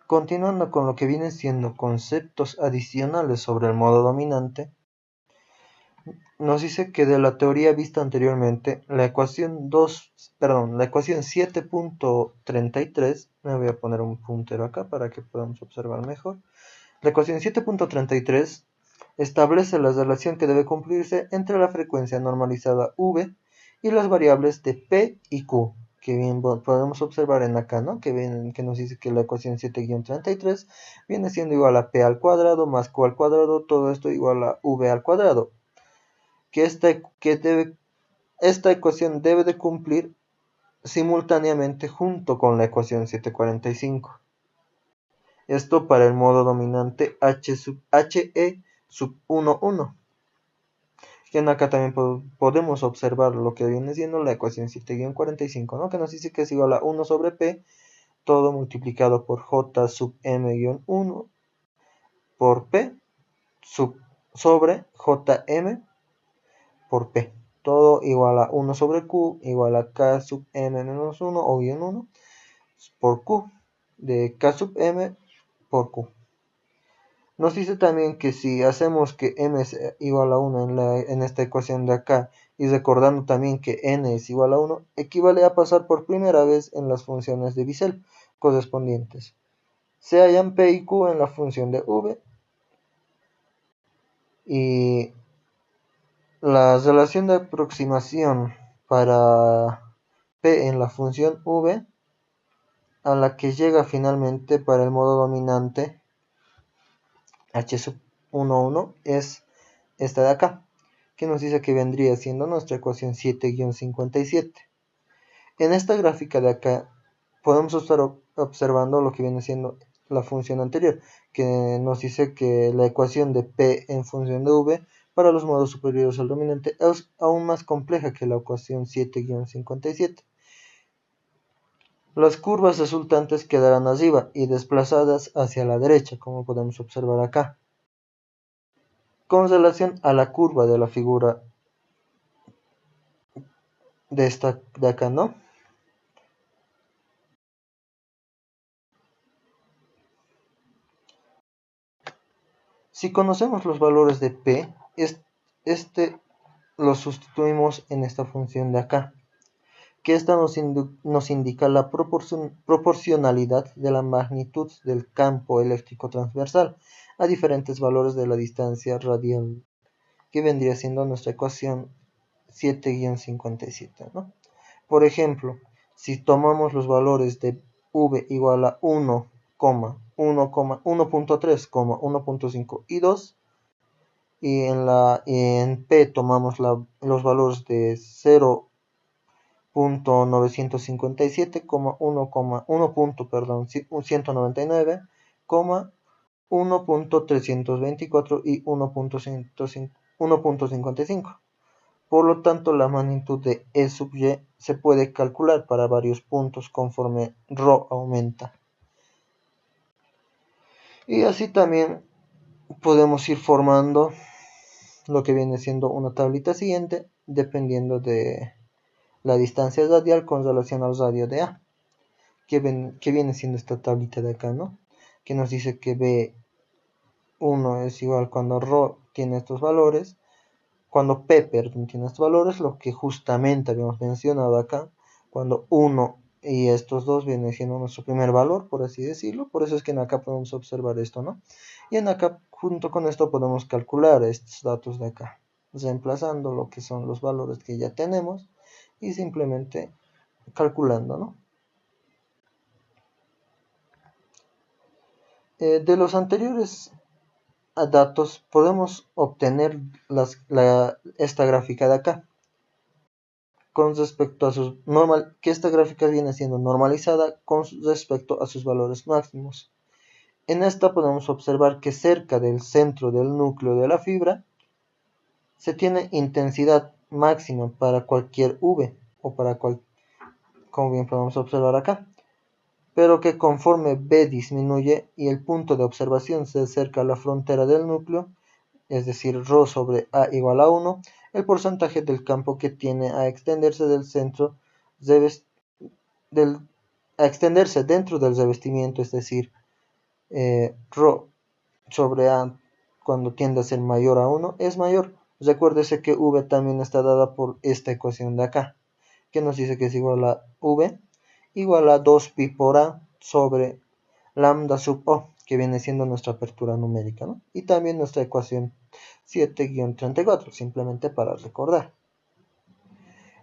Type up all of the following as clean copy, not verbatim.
Continuando con lo que vienen siendo conceptos adicionales sobre el modo dominante, nos dice que de la teoría vista anteriormente, la ecuación 7.33, me voy a poner un puntero acá para que podamos observar mejor. La ecuación 7.33 establece la relación que debe cumplirse entre la frecuencia normalizada V y las variables de P y Q, que bien podemos observar en acá, ¿no? Que nos dice que la ecuación 7-33 viene siendo igual a P al cuadrado más Q al cuadrado, todo esto igual a V al cuadrado. Esta ecuación debe de cumplir simultáneamente junto con la ecuación 745. Esto para el modo dominante HE sub 1, 1. Y acá también podemos observar lo que viene siendo la ecuación 7-45, ¿no? Que nos dice que es igual a 1 sobre P, todo multiplicado por J sub M-1 por P sobre JM por P. Todo igual a 1 sobre Q igual a K sub M menos 1 o bien 1 por Q de K sub M por Q. Nos dice también que si hacemos que m es igual a 1 en esta ecuación de acá, y recordando también que n es igual a 1, equivale a pasar por primera vez en las funciones de Wiesel correspondientes. Se hallan p y q en la función de v, y la relación de aproximación para p en la función v, a la que llega finalmente para el modo dominante h sub 1, 1, es esta de acá, que nos dice que vendría siendo nuestra ecuación 7-57. En esta gráfica de acá podemos estar observando lo que viene siendo la función anterior, que nos dice que la ecuación de P en función de V para los modos superiores al dominante es aún más compleja que la ecuación 7-57. Las curvas resultantes quedarán arriba y desplazadas hacia la derecha, como podemos observar acá. Con relación a la curva de la figura de esta de acá, ¿no? Si conocemos los valores de P, este los sustituimos en esta función de acá, que esta nos indica la proporcionalidad de la magnitud del campo eléctrico transversal a diferentes valores de la distancia radial, que vendría siendo nuestra ecuación 7-57, ¿no? Por ejemplo, si tomamos los valores de V igual a 1, 1.3, 1.5 y 2, y en P tomamos los valores de 0.957, 1.199, 1.324 y 1.55. Por lo tanto, la magnitud de E sub y se puede calcular para varios puntos conforme ρ aumenta. Y así también podemos ir formando lo que viene siendo una tablita siguiente, dependiendo de la distancia radial con relación al radio de A, que viene siendo esta tablita de acá, ¿no? Que nos dice que B1 es igual cuando ρ tiene estos valores, cuando P, tiene estos valores, lo que justamente habíamos mencionado acá, cuando 1 y estos dos vienen siendo nuestro primer valor, por así decirlo. Por eso es que en acá podemos observar esto, ¿no? Y en acá, junto con esto, podemos calcular estos datos de acá, reemplazando lo que son los valores que ya tenemos y simplemente calculando, ¿no? De los anteriores datos podemos obtener esta gráfica de acá, con respecto a sus que esta gráfica viene siendo normalizada con respecto a sus valores máximos. En esta podemos observar que cerca del centro del núcleo de la fibra se tiene intensidad máxima para cualquier V, o como bien podemos observar acá, pero que conforme B disminuye y el punto de observación se acerca a la frontera del núcleo, es decir, ρ sobre A igual a 1, el porcentaje del campo que tiene a extenderse del centro a extenderse dentro del revestimiento, es decir, Rho sobre A cuando tiende a ser mayor a 1 es mayor. Recuérdese que V también está dada por esta ecuación de acá, que nos dice que es igual a V igual a 2pi por A sobre lambda sub O, que viene siendo nuestra apertura numérica, ¿no? Y también nuestra ecuación 7-34, simplemente para recordar.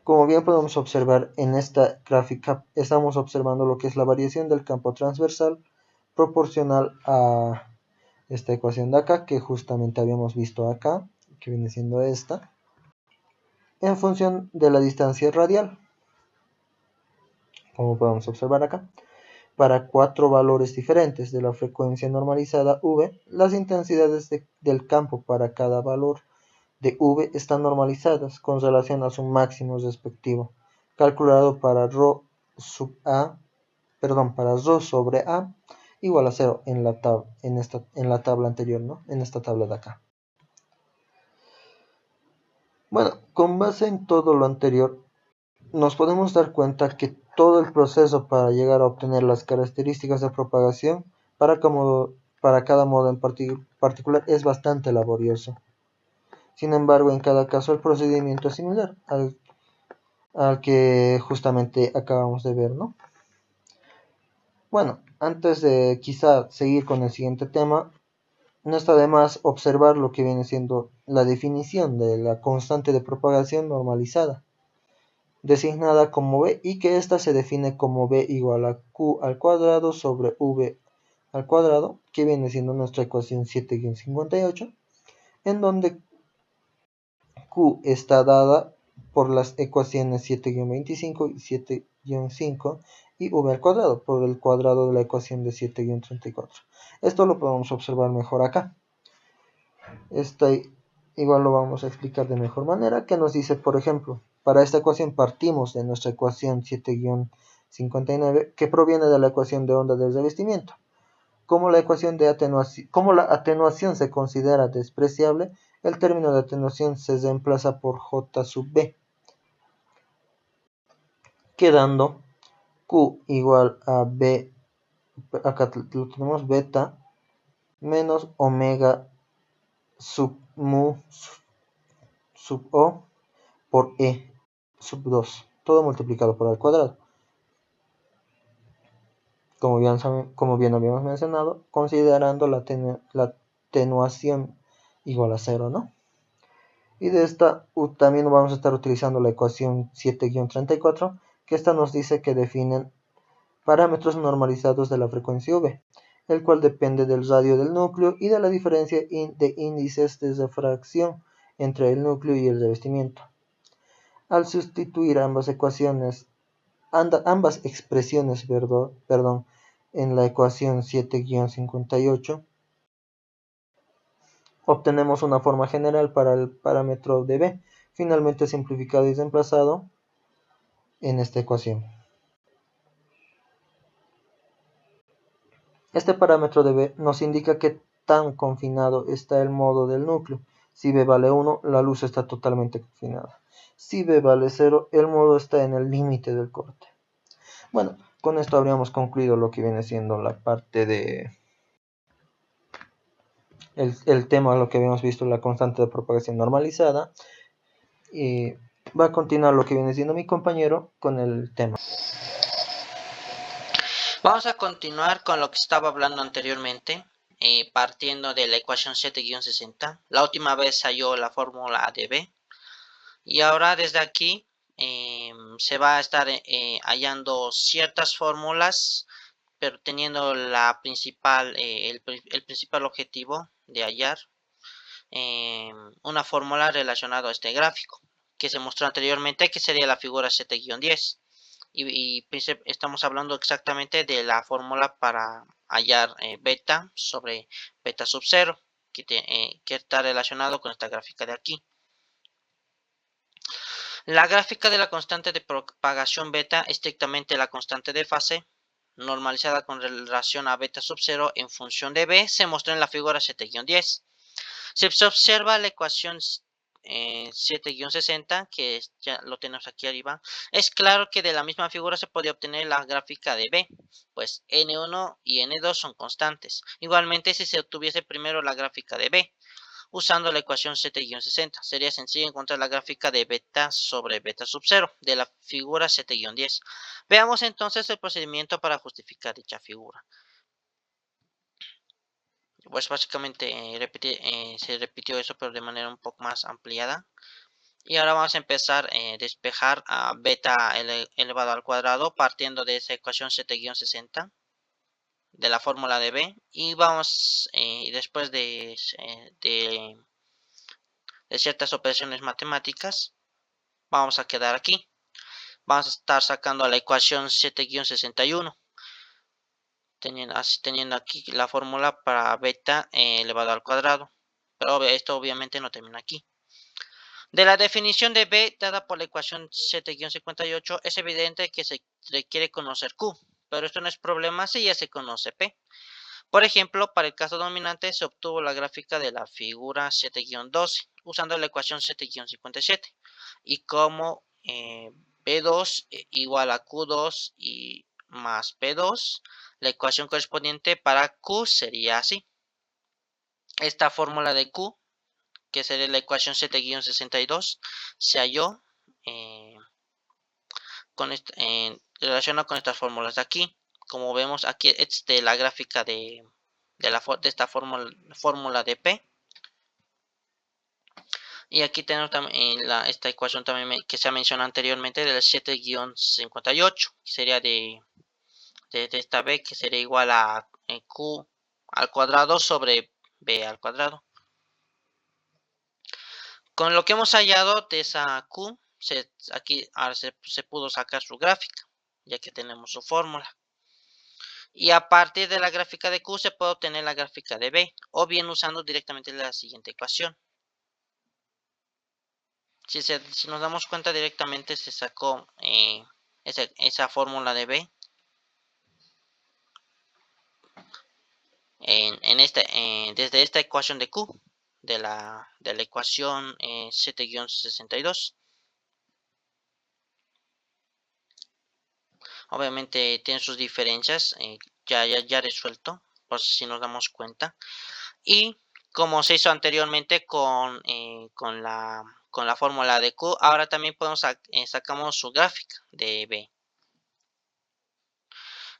Como bien podemos observar en esta gráfica, estamos observando lo que es la variación del campo transversal proporcional a esta ecuación de acá, que justamente habíamos visto acá, que viene siendo esta, en función de la distancia radial, como podemos observar acá. Para 4 valores diferentes de la frecuencia normalizada V, las intensidades del campo para cada valor de V están normalizadas con relación a su máximo respectivo, calculado para ρ sobre A igual a 0 en la tabla anterior, ¿no? En esta tabla de acá. Bueno, con base en todo lo anterior, nos podemos dar cuenta que todo el proceso para llegar a obtener las características de propagación para cada modo en particular es bastante laborioso. Sin embargo, en cada caso el procedimiento es similar al que justamente acabamos de ver, ¿no? Bueno, antes de quizá seguir con el siguiente tema, no está de más observar lo que viene siendo la definición de la constante de propagación normalizada, designada como b, y que ésta se define como b igual a q al cuadrado sobre v al cuadrado, que viene siendo nuestra ecuación 7-58, en donde q está dada por las ecuaciones 7-25 y 7-5 y v al cuadrado por el cuadrado de la ecuación de 7-34. Esto lo podemos observar mejor acá. Igual lo vamos a explicar de mejor manera, que nos dice, por ejemplo, para esta ecuación partimos de nuestra ecuación 7-59, que proviene de la ecuación de onda del revestimiento. Como la atenuación se considera despreciable, el término de atenuación se reemplaza por J sub B, quedando Q igual a B, acá lo tenemos, beta, menos omega sub mu sub O por E sub 2, todo multiplicado por el cuadrado. Como bien habíamos mencionado, considerando la atenuación igual a 0, ¿no? Y de esta también vamos a estar utilizando la ecuación 7-34, que esta nos dice que definen parámetros normalizados de la frecuencia V, el cual depende del radio del núcleo y de la diferencia de índices de refracción entre el núcleo y el revestimiento. Al sustituir ambas expresiones, en la ecuación 7-58, obtenemos una forma general para el parámetro de B, finalmente simplificado y reemplazado en esta ecuación. Este parámetro de B nos indica qué tan confinado está el modo del núcleo. Si B vale 1, la luz está totalmente confinada. Si B vale 0, el modo está en el límite del corte. Bueno, con esto habríamos concluido lo que viene siendo la parte de el tema, lo que habíamos visto, la constante de propagación normalizada. Y va a continuar lo que viene siendo mi compañero con el tema. Vamos a continuar con lo que estaba hablando anteriormente, partiendo de la ecuación 7-60. La última vez salió la fórmula de B. Y ahora desde aquí se va a estar hallando ciertas fórmulas, pero teniendo el principal objetivo de hallar una fórmula relacionada a este gráfico, que se mostró anteriormente, que sería la figura 7-10. Y estamos hablando exactamente de la fórmula para hallar beta sobre beta sub 0, que está relacionado con esta gráfica de aquí. La gráfica de la constante de propagación beta, estrictamente la constante de fase, normalizada con relación a beta sub 0 en función de B, se muestra en la figura 7-10. Si se observa la ecuación 7-60, que ya lo tenemos aquí arriba, es claro que de la misma figura se podría obtener la gráfica de B, pues N1 y N2 son constantes. Igualmente, si se obtuviese primero la gráfica de B, usando la ecuación 7-60, sería sencillo encontrar la gráfica de beta sobre beta sub 0 de la figura 7-10. Veamos entonces el procedimiento para justificar dicha figura. Pues básicamente se repitió eso, pero de manera un poco más ampliada. Y ahora vamos a empezar a despejar a beta elevado al cuadrado partiendo de esa ecuación 7-60 de la fórmula de B. Y vamos, después de ciertas operaciones matemáticas, vamos a quedar aquí. Vamos a estar sacando la ecuación 7-61. Teniendo aquí la fórmula para beta elevado al cuadrado. Pero esto obviamente no termina aquí. De la definición de B dada por la ecuación 7-58 es evidente que se requiere conocer Q, pero esto no es problema si ya se conoce P. Por ejemplo, para el caso dominante se obtuvo la gráfica de la figura 7-12 usando la ecuación 7-57 y como B2 igual a Q2 y más P2, la ecuación correspondiente para Q sería así. Esta fórmula de Q, que sería la ecuación 7-62, se halló relacionado con estas fórmulas de aquí. Como vemos aquí es de la gráfica de esta fórmula de P. Y aquí tenemos también esta ecuación también que se ha mencionado anteriormente del 7-58, que sería de esta B, que sería igual a Q al cuadrado sobre B al cuadrado. Con lo que hemos hallado de esa Q, aquí ahora se pudo sacar su gráfica, ya que tenemos su fórmula. Y a partir de la gráfica de Q se puede obtener la gráfica de B, o bien usando directamente la siguiente ecuación. Si nos damos cuenta directamente se sacó esa fórmula de B desde esta ecuación de Q, de la ecuación 7-62. Obviamente tiene sus diferencias, ya resuelto, por si nos damos cuenta. Y como se hizo anteriormente con la fórmula de Q, ahora también sacamos su gráfica de B.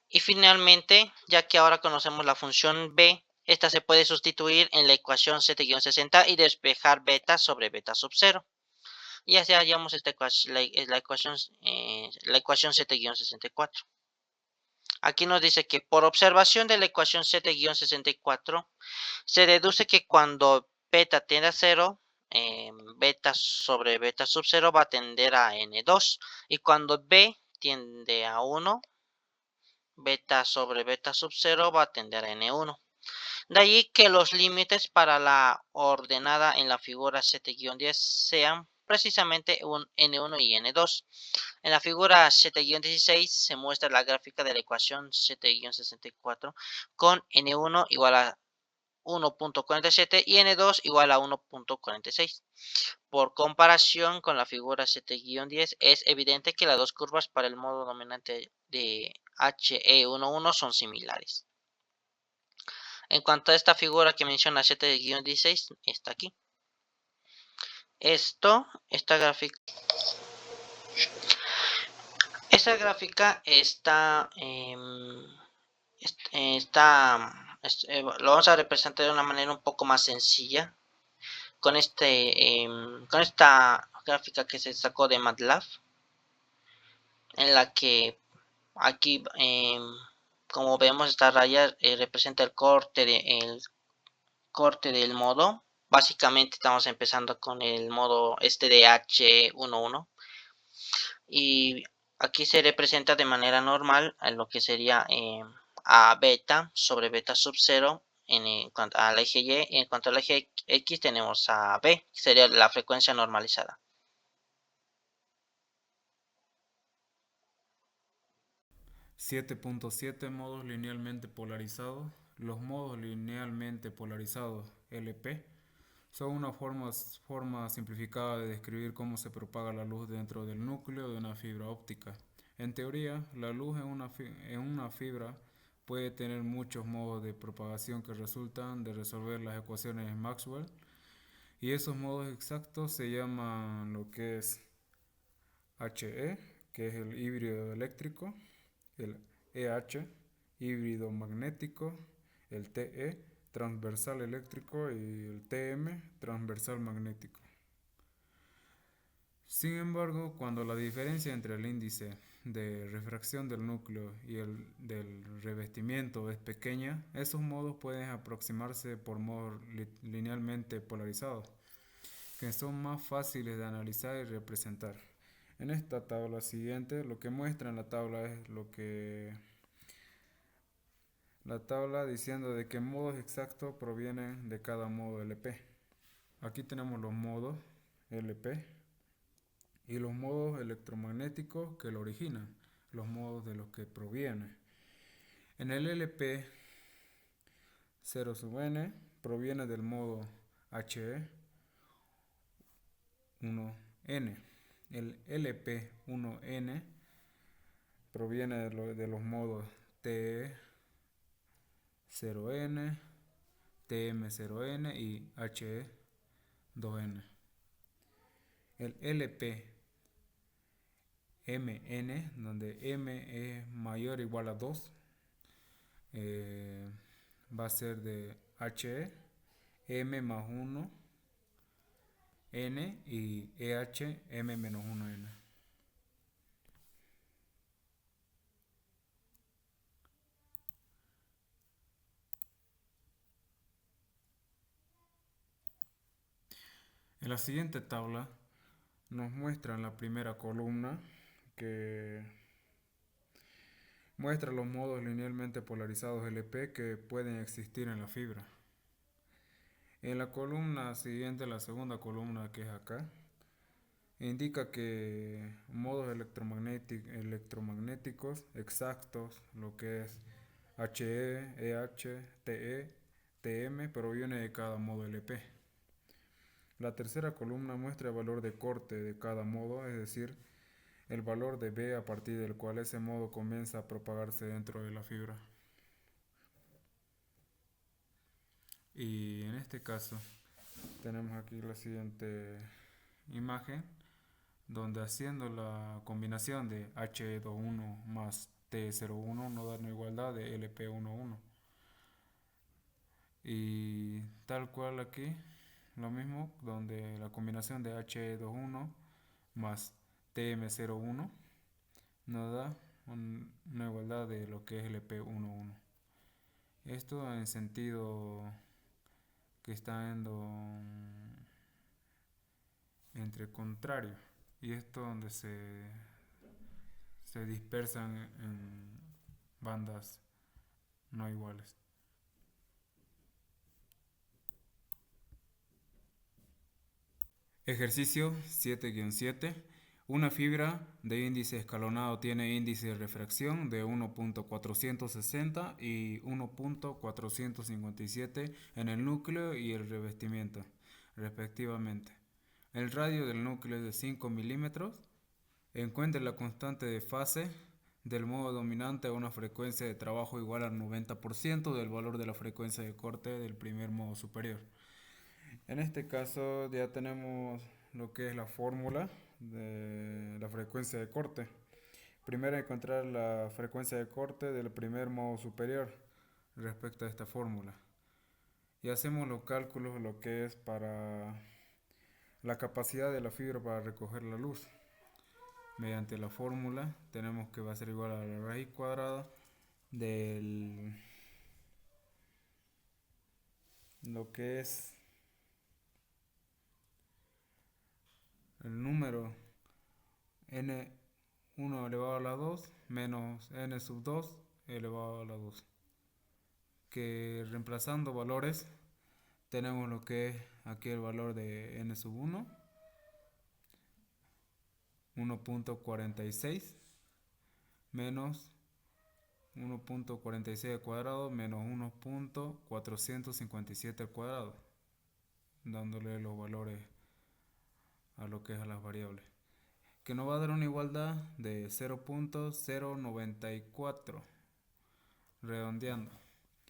Y finalmente, ya que ahora conocemos la función B, esta se puede sustituir en la ecuación 7-60 y despejar beta sobre beta sub 0. Y así hallamos la ecuación 7-64. Aquí nos dice que por observación de la ecuación 7-64, se deduce que cuando beta tiende a 0, beta sobre beta sub 0 va a tender a n2. Y cuando b tiende a 1, beta sobre beta sub 0 va a tender a n1. De ahí que los límites para la ordenada en la figura 7-10 sean precisamente un n1 y n2. En la figura 7-16 se muestra la gráfica de la ecuación 7-64 con n1 igual a 1.47 y n2 igual a 1.46. Por comparación con la figura 7-10, es evidente que las dos curvas para el modo dominante de HE11 son similares. En cuanto a esta figura que menciona 7-16, está aquí. Esta gráfica lo vamos a representar de una manera un poco más sencilla con esta gráfica que se sacó de MATLAB, en la que aquí como vemos esta raya representa el corte del modo. Básicamente estamos empezando con el modo de H11 y aquí se representa de manera normal en lo que sería a beta sobre beta sub 0 en cuanto al eje Y, y en cuanto al eje X tenemos a B, que sería la frecuencia normalizada. 7.7 modos linealmente polarizados. Los modos linealmente polarizados LP Son una forma simplificada de describir cómo se propaga la luz dentro del núcleo de una fibra óptica. En teoría, la luz en una fibra puede tener muchos modos de propagación que resultan de resolver las ecuaciones de Maxwell, y esos modos exactos se llaman lo que es HE, que es el híbrido eléctrico, el EH, híbrido magnético, el TE, transversal eléctrico, y el TM, transversal magnético. Sin embargo, cuando la diferencia entre el índice de refracción del núcleo y el del revestimiento es pequeña, esos modos pueden aproximarse por modos linealmente polarizados, que son más fáciles de analizar y representar. En esta tabla siguiente, lo que muestra en la tabla es la tabla diciendo de qué modos exactos provienen de cada modo LP. Aquí tenemos los modos LP y los modos electromagnéticos que lo originan, los modos de los que proviene. En el LP, 0 sub n proviene del modo HE 1N. El LP1N proviene de los modos TE 0N, TM0N y HE 2N. El LP MN, donde M es mayor o igual a 2, va a ser de HE, M más 1, N y EH, M menos 1, N. En la siguiente tabla nos muestra en la primera columna que muestra los modos linealmente polarizados LP que pueden existir en la fibra. En la columna siguiente, la segunda columna que es acá, indica que modos electromagnéticos exactos, lo que es HE, EH, TE, TM, proviene de cada modo LP. La tercera columna muestra el valor de corte de cada modo, es decir, el valor de B a partir del cual ese modo comienza a propagarse dentro de la fibra. Y en este caso tenemos aquí la siguiente imagen, donde haciendo la combinación de H21 más T01 nos da una igualdad de LP11. Y tal cual aquí, lo mismo, donde la combinación de H21 más TM01 nos da una igualdad de lo que es LP11. Esto en sentido que está entre contrario, y esto donde se dispersan en bandas no iguales. Ejercicio 7-7. Una fibra de índice escalonado tiene índice de refracción de 1.460 y 1.457 en el núcleo y el revestimiento, respectivamente. El radio del núcleo es de 5 milímetros. Encuentre la constante de fase del modo dominante a una frecuencia de trabajo igual al 90% del valor de la frecuencia de corte del primer modo superior. En este caso ya tenemos lo que es la fórmula de la frecuencia de corte. Primero encontrar la frecuencia de corte del primer modo superior respecto a esta fórmula. Y hacemos los cálculos lo que es para la capacidad de la fibra para recoger la luz. Mediante la fórmula tenemos que va a ser igual a la raíz cuadrada del lo que es el número n1 elevado a la 2 menos n sub 2 elevado a la 2. Que reemplazando valores tenemos lo que es aquí el valor de n sub 1, 1.46 menos 1.46 al cuadrado menos 1.457 al cuadrado. dándole los valores a lo que es a las variables, que nos va a dar una igualdad de 0.094, redondeando.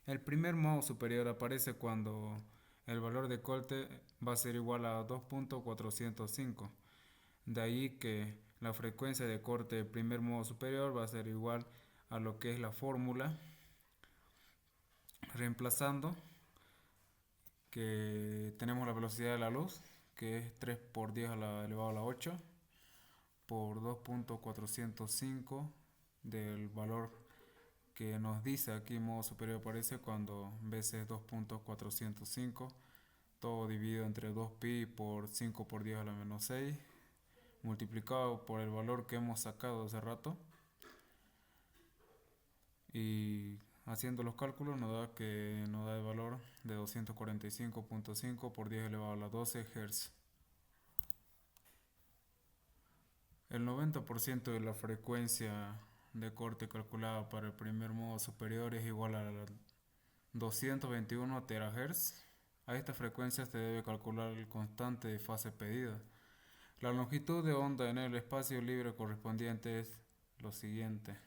El primer modo superior aparece cuando el valor de corte va a ser igual a 2.405. De ahí que la frecuencia de corte del primer modo superior va a ser igual a lo que es la fórmula, reemplazando que tenemos la velocidad de la luz, que es 3 por 10 elevado a la 8, por 2.405 del valor que nos dice aquí modo superior aparece cuando veces 2.405, todo dividido entre 2pi por 5 por 10 a la menos 6, multiplicado por el valor que hemos sacado hace rato, y haciendo los cálculos nos da el valor de 245.5 por 10 elevado a la 12 Hz. El 90% de la frecuencia de corte calculada para el primer modo superior es igual a 221 THz. A esta frecuencia se debe calcular el constante de fase pedida. La longitud de onda en el espacio libre correspondiente es lo siguiente.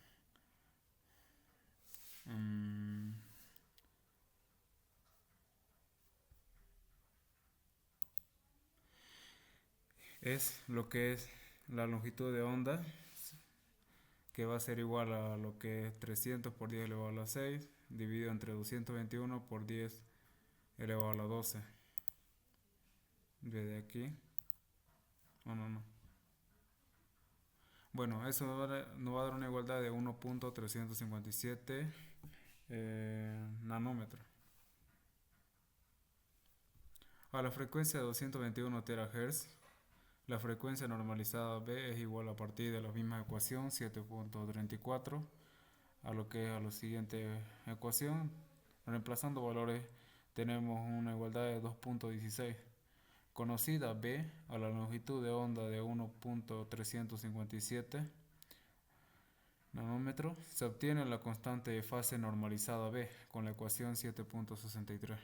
Es lo que es la longitud de onda, que va a ser igual a lo que es 300 por 10 elevado a la 6, dividido entre 221 por 10 elevado a la 12. Desde aquí. No. Bueno, eso nos va a dar una igualdad de 1.357 nanómetros. A la frecuencia de 221 THz, la frecuencia normalizada B es igual a partir de la misma ecuación 7.34 a lo que es a la siguiente ecuación. Reemplazando valores tenemos una igualdad de 2.16. Conocida B a la longitud de onda de 1.357 nanómetros, se obtiene la constante de fase normalizada B con la ecuación 7.63.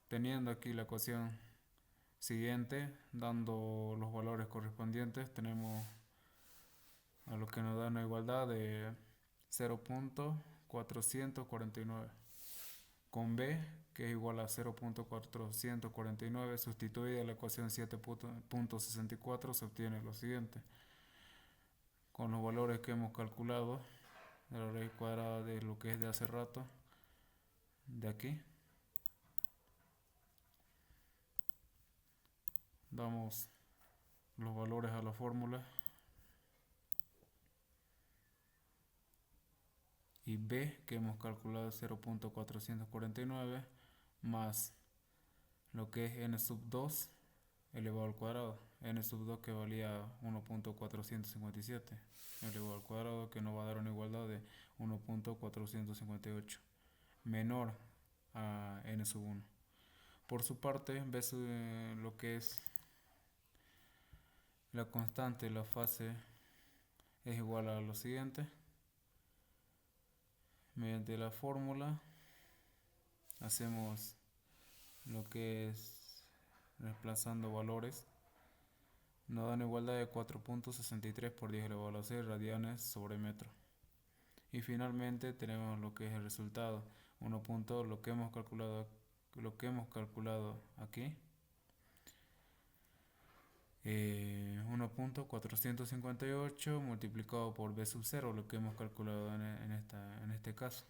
Teniendo aquí la ecuación siguiente, dando los valores correspondientes, tenemos a lo que nos da una igualdad de 0.449. Con B, que es igual a 0.449, sustituida la ecuación 7.64, se obtiene lo siguiente. Con los valores que hemos calculado de la raíz cuadrada de lo que es de hace rato, de aquí, damos los valores a la fórmula y B, que hemos calculado 0.449, más lo que es n sub 2 elevado al cuadrado, n sub 2 que valía 1.457 elevado al cuadrado, que nos va a dar una igualdad de 1.458 menor a n sub 1. Por su parte, ves lo que es la constante de la fase es igual a lo siguiente. Mediante la fórmula hacemos lo que es reemplazando valores, nos dan igualdad de 4.63 por 10 elevado a la 6 radianes sobre metro. Y finalmente tenemos lo que es el resultado, lo que hemos calculado aquí, 1.458 multiplicado por b sub 0, lo que hemos calculado en este caso.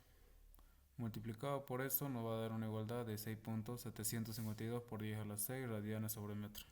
Multiplicado por eso nos va a dar una igualdad de 6.752 por 10 a la 6 radianes sobre metro.